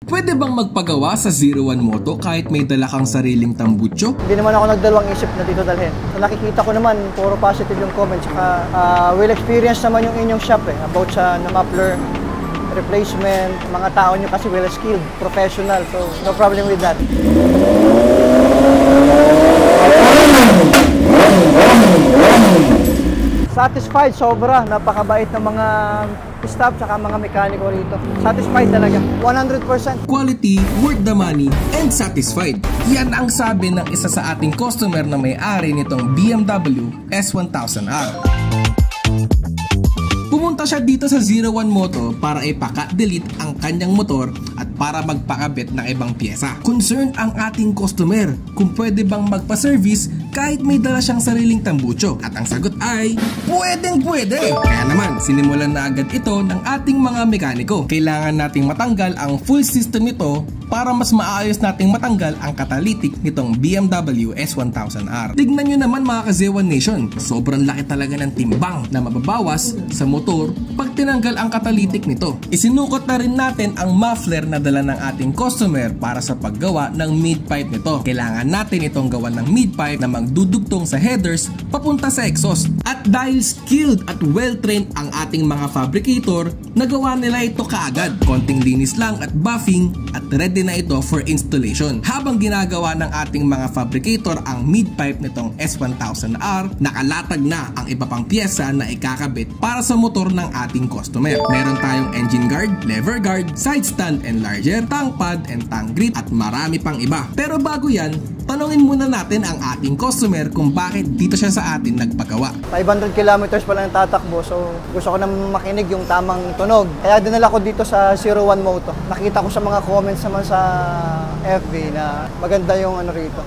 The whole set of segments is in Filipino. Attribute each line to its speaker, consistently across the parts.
Speaker 1: Pwede bang magpagawa sa 01 Moto kahit may dala kang sariling tambutso?
Speaker 2: Hindi naman ako nagdalawang isip na dito dalhin. So nakikita ko naman, puro positive yung comments. Saka well experienced naman yung inyong shop about sa muffler replacement. Mga tao nyo kasi well skilled, professional. So no problem with that. Satisfied, sobra. Napakabait ng mga staff saka mga mekaniko rito. Satisfied talaga, 100%.
Speaker 1: Quality, worth the money, and satisfied. Yan ang sabi ng isa sa ating customer na may-ari nitong BMW S1000R. Pumunta siya dito sa 01 Moto para ipaka-delete ang kanyang motor at para magpakabit ng ibang pyesa. Concerned ang ating customer kung pwede bang magpa-service kahit may dala siyang sariling tambutso. At ang sagot ay, pwedeng pwede! Kaya naman, sinimulan na agad ito ng ating mga mekaniko. Kailangan nating matanggal ang full system nito para mas maayos nating matanggal ang catalytic nitong BMW S1000R. Tignan nyo naman mga ka-Z1 Nation, sobrang laki talaga ng timbang na mababawas sa motor pag tinanggal ang catalytic nito. Isinukot na rin natin ang muffler na dala ng ating customer para sa paggawa ng mid-pipe nito. Kailangan natin itong gawan ng mid-pipe na magdudugtong sa headers papunta sa exhaust. At dahil skilled at well-trained ang ating mga fabricator, nagawa nila ito kaagad. Konting linis lang at buffing at ready na ito for installation. Habang ginagawa ng ating mga fabricator ang mid-pipe nitong S1000R, nakalatag na ang iba pang pyesa na ikakabit para sa motor ng ating customer. Meron tayong engine guard, lever guard, side stand and larger, tank pad and tank grip at marami pang iba. Pero bago yan, tanungin muna natin ang ating customer kung bakit dito siya sa atin nagpagawa. 500 kilometers pa lang tatakbo, so gusto ko na makinig yung tamang tunog. Kaya dinala ko dito sa 01 Moto. Nakita ko sa mga comments naman sa FB na maganda yung rito.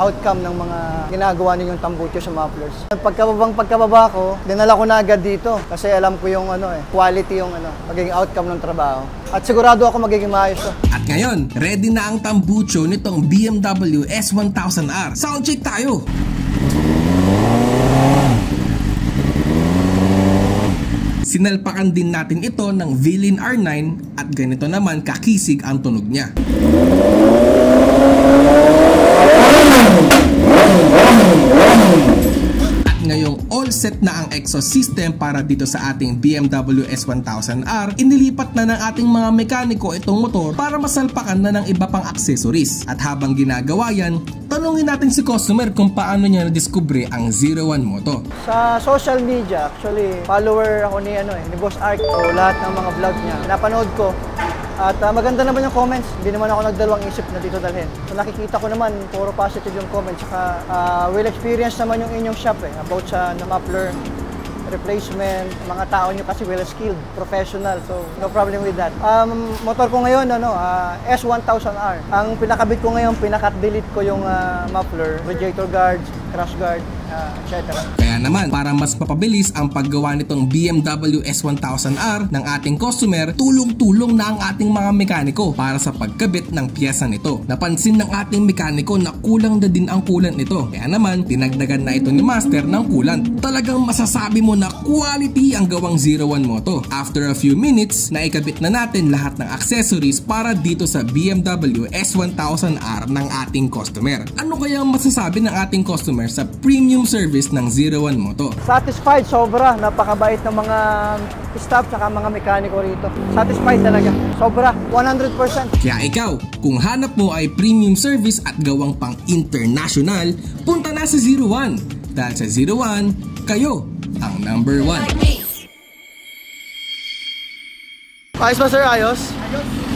Speaker 1: Outcome ng mga ginagawa ninyong tambutso sa mufflers. Pagkababa ko, dinala ko na agad dito kasi alam ko yung quality yung magiging outcome ng trabaho. At sigurado ako magiging maayos to. At ngayon, ready na ang tambutso nitong BMW S1000R. Soundcheck tayo! Sinalpakan din natin ito ng Villain R9 at ganito naman kakisig ang tunog niya. At ngayong all set na ang exhaust system para dito sa ating BMW S1000R, inilipat na ng ating mga mekaniko itong motor para masalpakan na ng iba pang accessories. At habang ginagawa yan, tanungin natin si customer kung paano niya na-discover ang 01 Moto.
Speaker 2: Sa social media, actually, follower ako ni Boss Ark o lahat ng mga vlog niya. Napanood ko. At maganda naman yung comments. Hindi naman ako nagdalawang isip na dito dalhin. So nakikita ko naman, puro positive yung comments. Saka well experienced naman yung inyong shop about sa muffler replacement. Mga tao nyo kasi well skilled, professional. So no problem with that. Motor ko ngayon, S1000R. Ang pinakabit ko ngayon, pinakat-delete ko yung muffler, radiator guards, crash guard, etc.
Speaker 1: Kaya naman, para mas mapabilis ang paggawa nitong BMW S1000R ng ating customer, tulong-tulong na ang ating mga mekaniko para sa pagkabit ng piyesa nito. Napansin ng ating mekaniko na kulang na din ang coolant nito. Kaya naman, dinagdagan na ito ni Master ng coolant. Talagang masasabi mo na quality ang gawang 01 Moto. After a few minutes, naikabit na natin lahat ng accessories para dito sa BMW S1000R ng ating customer. Ano kaya ang masasabi ng ating customer sa premium service ng 01 Moto?
Speaker 2: Satisfied, sobra. Napakabait ng mga staff saka mga mekaniko rito. Satisfied talaga, sobra, 100%.
Speaker 1: Kaya ikaw, kung hanap mo ay premium service at gawang pang international, punta na sa 01. Dahil sa 01, kayo ang number 1.
Speaker 2: Ayos ba sir? Ayos?